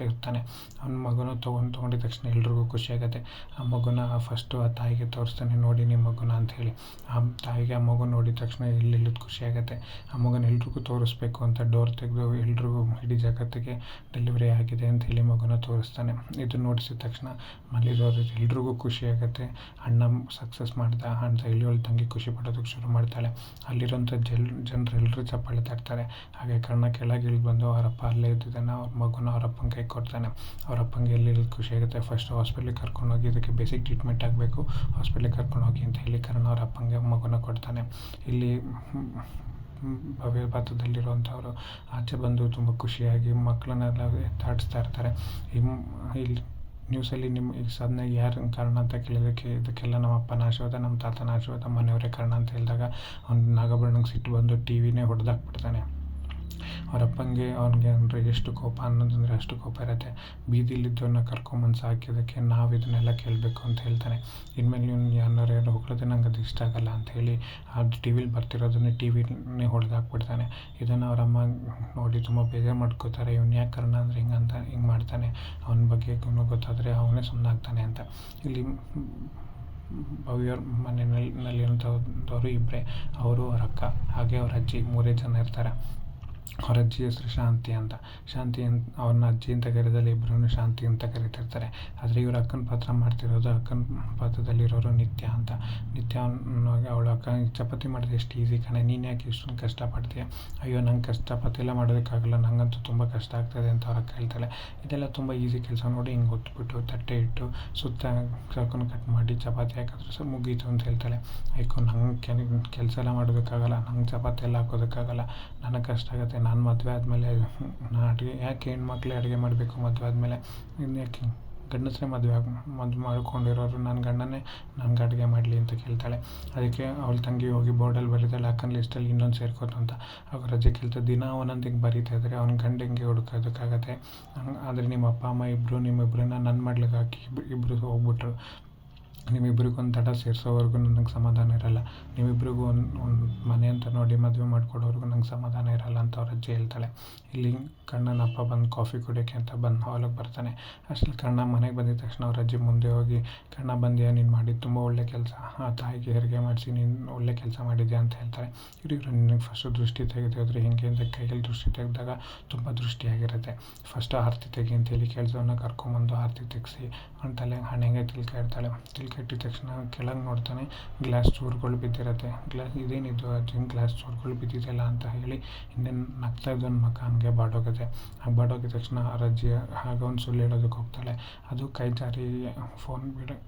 ಇರ್ತಾನೆ. ಅವ್ನ ಮಗುನ ತೊಗೊಂಡಿದ ತಕ್ಷಣ ಎಲ್ರಿಗೂ ಖುಷಿಯಾಗುತ್ತೆ. ಆ ಮಗುನ ಫಸ್ಟು ಆ ತಾಯಿಗೆ ತೋರಿಸ್ತಾನೆ, ನೋಡಿ ನಿಮ್ಮ ಮಗುನ ಅಂಥೇಳಿ. ಆ ತಾಯಿಗೆ ಆ ಮಗು ನೋಡಿದ ತಕ್ಷಣ ಎಲ್ಲಿಲ್ಲದ ಖುಷಿಯಾಗುತ್ತೆ. ಆ ಮಗುನ ಎಲ್ರಿಗೂ ತೋರಿಸ್ಬೇಕು ಅಂತ ಡೋರ್ ತೆಗೆದು ಎಲ್ರಿಗೂ ಇಡೀ ಜಗತ್ತಿಗೆ ಡೆಲಿವರಿ ಆಗಿದೆ ಅಂತ ಹೇಳಿ ಮಗುನ ತೋರಿಸ್ತಾನೆ. ಇದು ನೋಡಿಸಿದ ತಕ್ಷಣ ಮನೇಲಿರೋರು ಎಲ್ರಿಗೂ ಖುಷಿಯಾಗುತ್ತೆ. ಅಣ್ಣ ಸಕ್ಸಸ್ ಮಾಡ್ದ ಅಂತ ಹೇಳಿ ಅವಳು ತಂಗಿ ಖುಷಿ ಪಡೋದಕ್ಕೆ ಶುರು ಮಾಡ್ತಾಳೆ. ಅಲ್ಲಿರೋಂಥ ಜನರೆಲ್ಲರೂ ಚಪ್ಪಾಳೆ ತರ್ತಾರೆ. ಹಾಗೆ ಕರ್ಣ ಕೆಳಗೆ ಇಳಿದು ಬಂದು ಅವರಪ್ಪ ಅಲ್ಲೇ ಇದ್ದಿದ್ದಾನೆ, ಅವ್ರ ಮಗುನ ಅವರಪ್ಪನ ಕೈ ಕೊಡ್ತಾನೆ. ಅವರಪ್ಪಂಗೆ ಎಲ್ಲಿ ಖುಷಿಯಾಗುತ್ತೆ. ಫಸ್ಟ್ ಹಾಸ್ಪಿಟ್ಲಿಗೆ ಕರ್ಕೊಂಡೋಗಿ ಇದಕ್ಕೆ ಬೇಸಿಕ್ ಟ್ರೀಟ್ಮೆಂಟ್ ಆಗಬೇಕು, ಹಾಸ್ಪಿಟ್ಲಿಗೆ ಕರ್ಕೊಂಡೋಗಿ ಅಂತ ಹೇಳಿ ಕರ್ಣ ಅವರಪ್ಪಂಗೆ ಮಗುನ ಕೊಡ್ತಾನೆ. ಇಲ್ಲಿ ಭವ್ಯ ಪಾತ್ರದಲ್ಲಿರುವಂಥವ್ರು ಆಚೆ ಬಂದು ತುಂಬ ಖುಷಿಯಾಗಿ ಮಕ್ಕಳನ್ನೆಲ್ಲ ಎತ್ತಾಡಿಸ್ತಾ ಇರ್ತಾರೆ. ಇಲ್ಲಿ ನ್ಯೂಸಲ್ಲಿ ಈ ಸಾಧನೆಗೆ ಯಾರು ಕಾರಣ ಅಂತ ಕೇಳಿದ್ದಕ್ಕೆ ಇದಕ್ಕೆಲ್ಲ ನಮ್ಮ ಅಪ್ಪನ ಆಶೀರ್ವಾದ, ನಮ್ಮ ತಾತನ ಆಶೀರ್ವಾದ, ಮನೆಯವರೇ ಕಾರಣ ಅಂತ ಹೇಳಿದಾಗ ಅವ್ನು ನಾಗಾಭರಣಂಗೆ ಸಿಟ್ಟು ಬಂದು ಟಿ ವಿನೇ ಹೊಡೆದಾಕ್ಬಿಡ್ತಾನೆ. ಅವರಪ್ಪಂಗೆ ಅವ್ನಿಗೆ ಅಂದರೆ ಎಷ್ಟು ಕೋಪ ಅನ್ನೋದಂದರೆ ಅಷ್ಟು ಕೋಪ ಇರುತ್ತೆ. ಬೀದಿಲಿದ್ದವ್ರನ್ನ ಕರ್ಕೊಂಬಂದು ಸಾಕಿದ್ದಕ್ಕೆ ನಾವು ಇದನ್ನೆಲ್ಲ ಕೇಳಬೇಕು ಅಂತ ಹೇಳ್ತಾನೆ. ಇನ್ಮೇಲೆ ಇವ್ನು ಯಾರು ಹೊಗಳೋದೇ ನಂಗೆ ಅದು ಇಷ್ಟ ಆಗಲ್ಲ ಅಂಥೇಳಿ ಅದು ಟಿ ವಿಲಿ ಬರ್ತಿರೋದನ್ನೇ ಟಿ ವಿನೇ ಹೊಡೆದಾಕ್ಬಿಡ್ತಾನೆ. ಇದನ್ನು ಅವರಮ್ಮ ನೋಡಿ ತುಂಬ ಬೇಜಾರು ಮಾಡ್ಕೋತಾರೆ. ಇವ್ನು ಯಾಕೆ ಕಾರಣ ಅಂದರೆ ಹಿಂಗೆ ಮಾಡ್ತಾನೆ, ಅವನ ಬಗ್ಗೆ ಗೊತ್ತಾದರೆ ಅವನೇ ಸುಮ್ಮನಾಗ್ತಾನೆ ಅಂತ. ಇಲ್ಲಿ ಭವ್ಯವ್ರ ಮನೆಯಲ್ಲಿರುವಂಥವ್ರು ಇಬ್ಬರೇ, ಅವರು ಅವ್ರ ಅಕ್ಕ ಹಾಗೆ ಅವ್ರ ಅಜ್ಜಿ, 3 ಜನ ಇರ್ತಾರೆ. ಅವ್ರ ಅಜ್ಜಿ ಹೆಸರು ಶಾಂತಿ ಅಂತ. ಶಾಂತಿ ಅವ್ರನ್ನ ಅಜ್ಜಿ ಅಂತ ಕರೆದಲ್ಲಿ ಇಬ್ಬರೂ ಶಾಂತಿ ಅಂತ ಕರಿತಿರ್ತಾರೆ. ಆದರೆ ಇವ್ರ ಅಕ್ಕನ ಪಾತ್ರ ಮಾಡ್ತಿರೋದು, ಅಕ್ಕನ ಪಾತ್ರದಲ್ಲಿರೋರು ನಿತ್ಯ ಅಂತ. ನಿತ್ಯ ಅವಳ ಅಕ್ಕ ಚಪಾತಿ ಮಾಡೋದು ಎಷ್ಟು ಈಸಿ ಕಣೆ, ನೀನು ಯಾಕೆ ಇಷ್ಟೊಂದು ಕಷ್ಟಪಡ್ತೀಯ? ಅಯ್ಯೋ ನಂಗೆ ಚಪಾತಿ ಎಲ್ಲ ಮಾಡೋದಕ್ಕಾಗಲ್ಲ, ನಂಗಂತೂ ತುಂಬ ಕಷ್ಟ ಆಗ್ತದೆ ಅಂತ ಅವ್ರ ಅಕ್ಕ ಹೇಳ್ತಾಳೆ. ಇದೆಲ್ಲ ತುಂಬ ಈಸಿ ಕೆಲಸ ನೋಡಿ, ಹಿಂಗೆ ಹೊತ್ಬಿಟ್ಟು ತಟ್ಟೆ ಇಟ್ಟು ಸುತ್ತ ಚಾಕುನ ಕಟ್ ಮಾಡಿ ಚಪಾತಿ ಹಾಕಿದ್ರೆ ಸರ್ ಮುಗೀತು ಅಂತ ಹೇಳ್ತಾಳೆ. ಆಯ್ಕೋ ನಂಗೆ ಕೆಲಸ ಎಲ್ಲ ಮಾಡೋದಕ್ಕಾಗಲ್ಲ, ನಂಗೆ ಚಪಾತಿ ಎಲ್ಲ ಹಾಕೋದಕ್ಕಾಗಲ್ಲ, ನನಗೆ ಕಷ್ಟ ಆಗುತ್ತೆ. ನಾನು ಮದುವೆ ಆದಮೇಲೆ ಯಾಕೆ ಹೆಣ್ಮಕ್ಳೇ ಅಡುಗೆ ಮಾಡಬೇಕು? ಮದುವೆ ಆದಮೇಲೆ ಯಾಕೆ ಗಂಡಸರೇ ಮದುವೆ ಮಾಡ್ಕೊಂಡಿರೋರು ನನ್ನ ಗಂಡನೇ ನಂಗೆ ಅಡುಗೆ ಮಾಡಲಿ ಅಂತ ಕೇಳ್ತಾಳೆ. ಅದಕ್ಕೆ ಅವಳ ತಂಗಿ ಹೋಗಿ ಬೋರ್ಡಲ್ಲಿ ಬರೀತಾಳೆ, ಅಕ್ಕನ ಲಿಸ್ಟಲ್ಲಿ ಇನ್ನೊಂದು ಸೇರ್ಕೋತು ಅಂತ. ಆಗ ರಜೆ ಕೇಳ್ತಾ ದಿನ ಒಂದೊಂದು ಹಿಂಗೆ ಬರೀತಾ ಇದ್ದರೆ ಅವ್ನ ಗಂಡ ಹಿಂಗೆ ಹುಡುಕೋದಕ್ಕಾಗತ್ತೆ. ಆದರೆ ನಿಮ್ಮ ಅಪ್ಪ ಅಮ್ಮ ನಿಮ್ಮಿಬ್ಬರನ್ನ ನನ್ನ ಮಾಡ್ಲಿಕ್ಕೆ ಹಾಕಿ ಇಬ್ಬರು ಹೋಗ್ಬಿಟ್ರು. ನಿಮ್ಮಿಬ್ಬರಿಗೂ ಒಂದು ತಡ ಸೇರಿಸೋವರೆಗೂ ನನಗೆ ಸಮಾಧಾನ ಇರಲ್ಲ, ನಿಮ್ಮಿಬ್ಬರಿಗೂ ಒಂದು ಮನೆ ಅಂತ ನೋಡಿ ಮದುವೆ ಮಾಡಿಕೊಡೋವರೆಗೂ ನಂಗೆ ಸಮಾಧಾನ ಇರಲ್ಲ ಅಂತ ಅವ್ರ ಅಜ್ಜಿ ಹೇಳ್ತಾಳೆ. ಇಲ್ಲಿ ಕಣ್ಣನ ಅಪ್ಪ ಬಂದು ಕಾಫಿ ಕುಡಿಯೋಕ್ಕೆ ಅಂತ ಬಂದು ಹಾಲಿಗೆ ಬರ್ತಾನೆ. ಅಷ್ಟರಲ್ಲಿ ಕಣ್ಣ ಮನೆಗೆ ಬಂದಿದ ತಕ್ಷಣ ಅವ್ರ ಅಜ್ಜಿ ಮುಂದೆ ಹೋಗಿ, ಕಣ್ಣ ಬಂದ್ಯಾ, ನೀನು ಮಾಡಿದ್ದು ತುಂಬ ಒಳ್ಳೆ ಕೆಲಸ, ಆ ತಾಯಿಗೆ ಹೆರಿಗೆ ಮಾಡಿಸಿ ನೀನು ಒಳ್ಳೆ ಕೆಲಸ ಮಾಡಿದ್ಯಾ ಅಂತ ಹೇಳ್ತಾರೆ. ಇವರು ನಿನಗೆ ಫಸ್ಟು ದೃಷ್ಟಿ ತೆಗೆದಿದ್ರೆ ಹಿಂಗೆ ಅಂತ ಕೈಯಲ್ಲಿ ದೃಷ್ಟಿ ತೆಗೆದಾಗ ತುಂಬ ದೃಷ್ಟಿಯಾಗಿರುತ್ತೆ. ಫಸ್ಟ್ ಆರತಿ ತೆಗಿ ಅಂತೇಳಿ ಕೆಲಸವನ್ನ ಕರ್ಕೊಂಬಂದು ಆರತಿ ತೆಗೆಸಿ ಅವ್ನ ತಲೆ ಹಣೆಗೆ ತಿಲ್ಕ ಇಡ್ತಾಳೆ. ತಿಲ್ಕ ಇಟ್ಟಿದ ತಕ್ಷಣ ಕೆಳಗೆ ನೋಡ್ತಾನೆ, ಗ್ಲಾಸ್ ಚೂರುಗಳು ಬಿದ್ದಿರುತ್ತೆ. ಇದೇನಿದು ಅಜ್ಜಿ ಗ್ಲಾಸ್ ಚೂರುಗಳು ಬಿದ್ದಿದೆಯಲ್ಲ ಅಂತ ಹೇಳಿ ಹಿಂದೆ ನಗ್ತಾ ಇದ್ದವನ ಮಕ್ಕ ಹಂಗೆ ಬಾಡೋಗುತ್ತೆ. ಹಾಗೆ ಬಾಡೋಗಿದ ತಕ್ಷಣ ಅವ್ರ ಅಜ್ಜಿ ಆಗ ಒಂದು ಸುಳ್ಳು ಹೇಳೋದಕ್ಕೆ ಹೋಗ್ತಾಳೆ. ಅದು ಕೈ ಜಾರಿ ಫೋನ್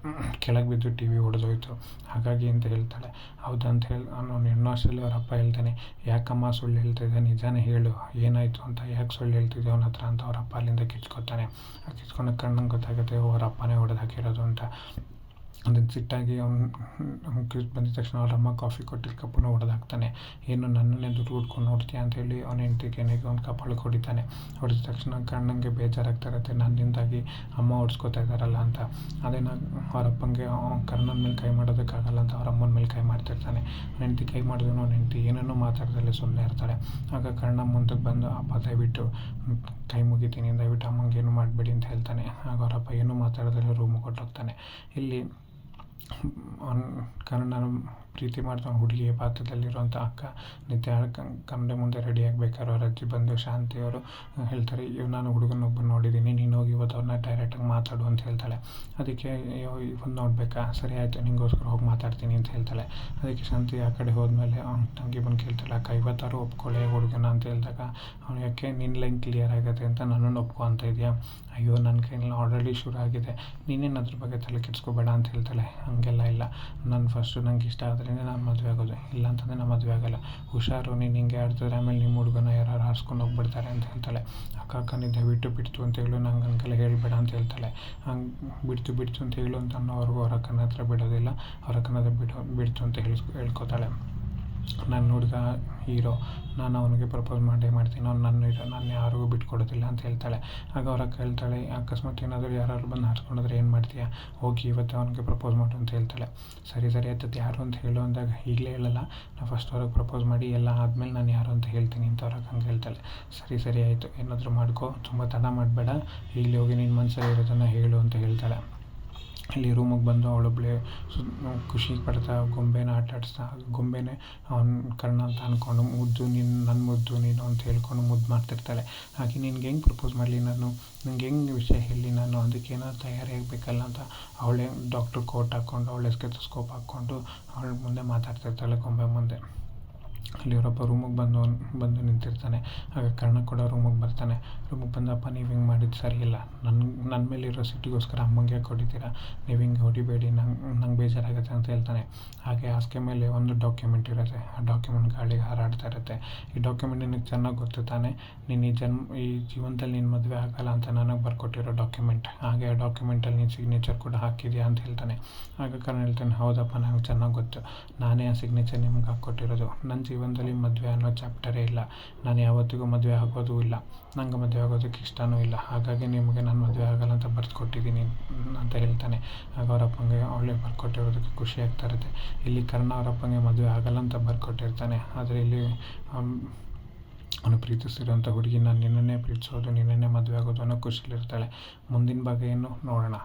ಕೆಳಗೆ ಬಿದ್ದು ಟಿ ವಿ ಹೊಡೆದೋಯ್ತು ಹಾಗಾಗಿ ಅಂತ ಹೇಳ್ತಾಳೆ. ಹೌದಾ ಅಂತ ಹೇಳಿ ಅವನು ಹೆಣ್ಣು ಅಷ್ಟರಲ್ಲಿ ಅವ್ರ ಅಪ್ಪ ಹೇಳ್ತಾನೆ, ಯಾಕಮ್ಮ ಸುಳ್ಳು ಹೇಳ್ತಿದ್ದೆ, ನಿಜಾನೇ ಹೇಳು, ಏನಾಯಿತು ಅಂತ, ಯಾಕೆ ಸುಳ್ಳು ಹೇಳ್ತಿದ್ದೆ ಅವನ ಹತ್ರ ಅಂತ ಅವ್ರ ಅಪ್ಪ ಅಲ್ಲಿಂದ ಕಿಚ್ಕೊತಾನೆ. ಆ ಕಿಚ್ಕೊಂಡ ಕಣ್ಣಂಗೆ ಗೊತ್ತಾಗುತ್ತೆ ಅವ್ರ ಅಪ್ಪನೇ ಹೊಡೆದು ಹಾಕಿರೋದು ಅಂತ. ಅದನ್ನು ಸಿಟ್ಟಾಗಿ ಅವ್ನು ಬಂದಿದ ತಕ್ಷಣ ಅವ್ರ ಅಮ್ಮ ಕಾಫಿ ಕೊಟ್ಟಿದ್ದ ಕಪ್ಪನ್ನು ಹೊಡೆದಾಕ್ತಾನೆ. ಏನು ನನ್ನನ್ನೇ ದುಡ್ಡು ಹುಡ್ಕೊಂಡು ನೋಡ್ತೀಯ ಅಂತೇಳಿ ಅವನ ಹೆಂಡತಿ ಕೆನೆಗೆ ಒಂದು ಕಪಾಳಕ್ಕೆ ಹೊಡಿತಾನೆ. ಹೊಡೆದ ತಕ್ಷಣ ಕಣ್ಣಂಗೆ ಬೇಜಾರಾಗ್ತಾ ಇರುತ್ತೆ, ನನ್ನಿಂದಾಗಿ ಅಮ್ಮ ಹೊಡ್ಸ್ಕೊತಾ ಇದ್ದಾರಲ್ಲ ಅಂತ. ಅದೇನ ಅವ್ರ ಅಪ್ಪಂಗೆ ಕರ್ಣನ ಮೇಲೆ ಕೈ ಮಾಡೋದಕ್ಕಾಗಲ್ಲ ಅಂತ ಅವ್ರ ಅಮ್ಮನ ಮೇಲೆ ಕೈ ಮಾಡ್ತಿರ್ತಾನೆ. ಅವ್ನ ಹೆಂಡತಿ ಕೈ ಮಾಡಿದ್ರು ಅವ್ನ ಹೆಂಡತಿ ಏನೇನೋ ಮಾತಾಡ್ದಲ್ಲೇ ಸುಮ್ಮನೆ ಇರ್ತಾಳೆ. ಆಗ ಕರ್ಣ ಮುಂದಕ್ಕೆ ಬಂದು, ಅಪ್ಪ ದಯವಿಟ್ಟು ಕೈ ಮುಗಿತೀನಿ, ದಯವಿಟ್ಟು ಅಮ್ಮಂಗೆ ಏನು ಮಾಡಬೇಡಿ ಅಂತ ಹೇಳ್ತಾನೆ. ಆಗ ಅವರಪ್ಪ ಏನೂ ಮಾತಾಡೋದಲ್ಲೇ ರೂಮಿಗೆ ಕೊಟ್ಟೋಗ್ತಾನೆ. ಇಲ್ಲಿ ಕನ್ನಡ ಪ್ರೀತಿ ಮಾಡ್ತಾ ಹುಡುಗಿಯ ಪಾತ್ರದಲ್ಲಿರುವಂಥ ಅಕ್ಕ ನಿತ್ಯ ಕನ್ನಡ ಮುಂದೆ ರೆಡಿ ಆಗಬೇಕಾದ್ರೆ ಅವ್ರ ಅಜ್ಜಿ ಬಂದು ಶಾಂತಿಯವರು ಹೇಳ್ತಾರೆ, ನಾನು ಹುಡುಗನೊಬ್ಬರು ನೋಡಿದ್ದೀನಿ, ನೀನು ಹೋಗಿ ಇವತ್ತು ಅವ್ರನ್ನ ಡೈರೆಕ್ಟಾಗಿ ಮಾತಾಡು ಅಂತ ಹೇಳ್ತಾಳೆ. ಅದಕ್ಕೆ ಇವತ್ತು ನೋಡಬೇಕಾ, ಸರಿ ಆಯಿತು ನಿಂಗೋಸ್ಕರ ಹೋಗಿ ಮಾತಾಡ್ತೀನಿ ಅಂತ ಹೇಳ್ತಾಳೆ. ಅದಕ್ಕೆ ಶಾಂತಿ ಆ ಕಡೆ ಹೋದ್ಮೇಲೆ ಅವ್ನ ತಂಗಿ ಬಂದು ಕೇಳ್ತಾಳೆ, ಅಕ್ಕ ಇವತ್ತಾರು ಒಪ್ಕೊಳ್ಳೆ ಹುಡುಗನ ಅಂತ ಹೇಳಿದಾಗ ಅವ್ನು, ಯಾಕೆ ನಿನ್ನ ಲೈನ್ ಕ್ಲಿಯರ್ ಆಗುತ್ತೆ ಅಂತ ನನ್ನನ್ನು ಒಪ್ಕೊ ಅಂತ ಇದೆಯಾ? ಅಯ್ಯೋ ನನ್ನ ಕೈಯಲ್ಲಿ ಆಲ್ರೆಡಿ ಶುರು ಆಗಿದೆ, ನೀನೇನು ಅದ್ರ ಬಗ್ಗೆ ತಲೆ ಕೆಡಿಸ್ಕೋಬೇಡ ಅಂತ ಹೇಳ್ತಾಳೆ. ಹಾಗೆಲ್ಲ ಇಲ್ಲ, ನಾನು ಫಸ್ಟು ನಂಗೆ ಇಷ್ಟ ಆದರೆ ನಾನು ಮದುವೆ ಆಗೋದು, ಇಲ್ಲ ಅಂತಂದರೆ ನಾನು ಮದುವೆ ಆಗೋಲ್ಲ, ಹುಷಾರು, ನೀನು ಹಿಂಗೆ ಆಡ್ತಿದ್ರೆ ಆಮೇಲೆ ನಿಮ್ಮ ಹುಡುಗನ ಯಾರು ಹಾರಿಸ್ಕೊಂಡು ಹೋಗ್ಬಿಡ್ತಾರೆ ಅಂತ ಹೇಳ್ತಾಳೆ. ಅಕ್ಕ ನೀನು ದಯವಿಟ್ಟು ಬಿಡ್ತು ಅಂತ ಹೇಳು, ನಂಗೆ ಹಂಗೆಲ್ಲ ಹೇಳಬೇಡ ಅಂತ ಹೇಳ್ತಾಳೆ. ಹಂಗೆ ಬಿಡ್ತು ಅಂತ ಹೇಳು ಅಂತ ಅನ್ನೋವರೆಗೂ ಅವ್ರ ಅಕ್ಕನ ಹತ್ರ ಬಿಡೋದಿಲ್ಲ. ಅವ್ರ ಅಕ್ಕನ ಹತ್ರ ಬಿಡ್ತು ಅಂತ ಹೇಳ್ಕೊತಾಳೆ. ನನ್ನ ಹುಡುಗ ಹೀರೋ, ನಾನು ಅವನಿಗೆ ಪ್ರಪೋಸ್ ಮಾಡ್ತೀನಿ, ಅವ್ನು ನನ್ನ ಹೀರೋ, ನಾನು ಯಾರಿಗೂ ಬಿಟ್ಕೊಡೋದಿಲ್ಲ ಅಂತ ಹೇಳ್ತಾಳೆ. ಆಗ ಅವ್ರ ಅಕ್ಕ ಹೇಳ್ತಾಳೆ, ಅಕಸ್ಮಾತ್ ಏನಾದರೂ ಯಾರು ಬಂದು ಹಾರಿಸ್ಕೊಂಡ್ರೆ ಏನು ಮಾಡ್ತೀಯಾ, ಹೋಗಿ ಇವತ್ತು ಅವನಿಗೆ ಪ್ರಪೋಸ್ ಮಾಡು ಅಂತ ಹೇಳ್ತಾಳೆ. ಸರಿ ಆಯ್ತದೆ ಯಾರು ಅಂತ ಹೇಳು ಅಂದಾಗ, ಈಗಲೇ ಹೇಳಲ್ಲ, ನಾನು ಫಸ್ಟ್ ಅವ್ರಿಗೆ ಪ್ರಪೋಸ್ ಮಾಡಿ ಎಲ್ಲ ಆದಮೇಲೆ ನಾನು ಯಾರು ಅಂತ ಹೇಳ್ತೀನಿ ಅಂತ ಅವ್ರ ಹಂಗೆ ಹೇಳ್ತಾಳೆ. ಸರಿ ಆಯಿತು, ಏನಾದರೂ ಮಾಡ್ಕೊ, ತುಂಬ ತಡ ಮಾಡಬೇಡ, ಈಗಲೇ ಹೋಗಿ ನಿನ್ನ ಮನಸ್ಸಲ್ಲಿ ಇರೋದನ್ನು ಹೇಳು ಅಂತ ಹೇಳ್ತಾಳೆ. ಇಲ್ಲಿ ರೂಮಿಗೆ ಬಂದು ಅವಳೊಬ್ಬಳೆ ಖುಷಿ ಪಡ್ತಾ ಗೊಂಬೆನ ಆಟಾಡಿಸ್ತಾ, ಗೊಂಬೆನೇ ಅವ್ನ ಕರ್ಣ ಅಂತ ಅಂದ್ಕೊಂಡು ಮುದ್ದು ನನ್ನ ಮುದ್ದು ನೀನು ಅಂತ ಹೇಳ್ಕೊಂಡು ಮುದ್ದು ಮಾಡ್ತಿರ್ತಾಳೆ. ಹಾಗೆ ನಿನ್ಗೆ ಹೆಂಗೆ ಪ್ರಪೋಸ್ ಮಾಡಲಿ ನಾನು, ನಂಗೆ ಹೆಂಗೆ ವಿಷಯ ಹೇಳಿ ನಾನು, ಅದಕ್ಕೇನಾದ್ರು ತಯಾರಿ ಆಗಬೇಕಲ್ಲ ಅಂತ ಅವಳೇ ಡಾಕ್ಟ್ರ್ ಕೋಟ್ ಹಾಕ್ಕೊಂಡು, ಅವಳೇ ಸ್ಟೆಥೋಸ್ಕೋಪ್ ಹಾಕ್ಕೊಂಡು ಅವಳ ಮುಂದೆ ಮಾತಾಡ್ತಿರ್ತಾಳೆ ಗೊಂಬೆ ಮುಂದೆ. ಅಲ್ಲಿ ಅವರಪ್ಪ ರೂಮಿಗೆ ಬಂದು ನಿಂತಿರ್ತಾನೆ. ಆಗ ಕರ್ಣ ಕೂಡ ರೂಮಿಗೆ ಬರ್ತಾನೆ. ರೂಮಿಗೆ ಬಂದಪ್ಪ, ನೀವು ಹಿಂಗೆ ಮಾಡಿದ್ದು ಸರಿ ಇಲ್ಲ. ನನ್ನ ಮೇಲಿರೋ ಸಿಟ್ಟಿಗೋಸ್ಕರ ಅಮ್ಮಂಗೆ ಹೊಡಿತೀರಾ, ನೀವು ಹಿಂಗೆ ಹೊಡಿಬೇಡಿ, ನಂಗೆ ಬೇಜಾರಾಗುತ್ತೆ ಅಂತ ಹೇಳ್ತಾನೆ. ಹಾಗೆ ಹಾಸಿಗೆ ಮೇಲೆ ಒಂದು ಡಾಕ್ಯುಮೆಂಟ್ ಇರುತ್ತೆ. ಆ ಡಾಕ್ಯುಮೆಂಟ್ ಗಾಳಿಗೆ ಹಾರಾಡ್ತಾ ಇರುತ್ತೆ. ಈ ಡಾಕ್ಯುಮೆಂಟ್ ನಿನಗೆ ಚೆನ್ನಾಗಿ ಗೊತ್ತು ತಾನೆ, ನೀನು ಈ ಜೀವನದಲ್ಲಿ ನೀನು ಮದುವೆ ಆಗಲ್ಲ ಅಂತ ನನಗೆ ಬರ್ಕೊಟ್ಟಿರೋ ಡಾಕ್ಯುಮೆಂಟ್. ಹಾಗೆ ಆ ಡಾಕ್ಯುಮೆಂಟಲ್ಲಿ ನೀನು ಸಿಗ್ನೇಚರ್ ಕೂಡ ಹಾಕಿದ್ಯಾ ಅಂತ ಹೇಳ್ತಾನೆ. ಆಗ ಕರ್ಣ ಹೇಳ್ತಾನೆ, ಹೌದಪ್ಪ, ನನಗೆ ಚೆನ್ನಾಗಿ ಗೊತ್ತು, ನಾನೇ ಆ ಸಿಗ್ನೇಚರ್ ನಿಮ್ಗೆ ಹಾಕ್ಕೊಟ್ಟಿರೋದು. ನನ್ನ ಜೀವನದಲ್ಲಿ ಮದುವೆ ಅನ್ನೋ ಚಾಪ್ಟರೇ ಇಲ್ಲ, ನಾನು ಯಾವತ್ತಿಗೂ ಮದುವೆ ಆಗೋದೂ ಇಲ್ಲ, ನಂಗೆ ಮದುವೆ ಆಗೋದಕ್ಕೆ ಇಷ್ಟವೂ ಇಲ್ಲ. ಹಾಗಾಗಿ ನಿಮಗೆ ನಾನು ಮದುವೆ ಆಗಲ್ಲ ಅಂತ ಬರೆದು ಕೊಟ್ಟಿದ್ದೀನಿ ಅಂತ ಹೇಳ್ತಾನೆ. ಆಗ ಅವರಪ್ಪಂಗೆ ಅವಳಿಗೆ ಬರ್ಕೊಟ್ಟಿರೋದಕ್ಕೆ ಖುಷಿ ಆಗ್ತಾ ಇರುತ್ತೆ. ಇಲ್ಲಿ ಕರ್ಣ ಅವರಪ್ಪಂಗೆ ಮದುವೆ ಆಗಲ್ಲ ಅಂತ ಬರ್ಕೊಟ್ಟಿರ್ತಾನೆ. ಆದರೆ ಇಲ್ಲಿ ಅವನು ಪ್ರೀತಿಸಿರೋಂಥ ಹುಡುಗಿ, ನಾನು ನಿನ್ನನ್ನೇ ಪ್ರೀತಿಸೋದು, ನಿನ್ನನ್ನೇ ಮದುವೆ ಆಗೋದು ಅನ್ನೋ ಖುಷಿಲಿರ್ತಾಳೆ. ಮುಂದಿನ ಭಾಗ ಏನು ನೋಡೋಣ.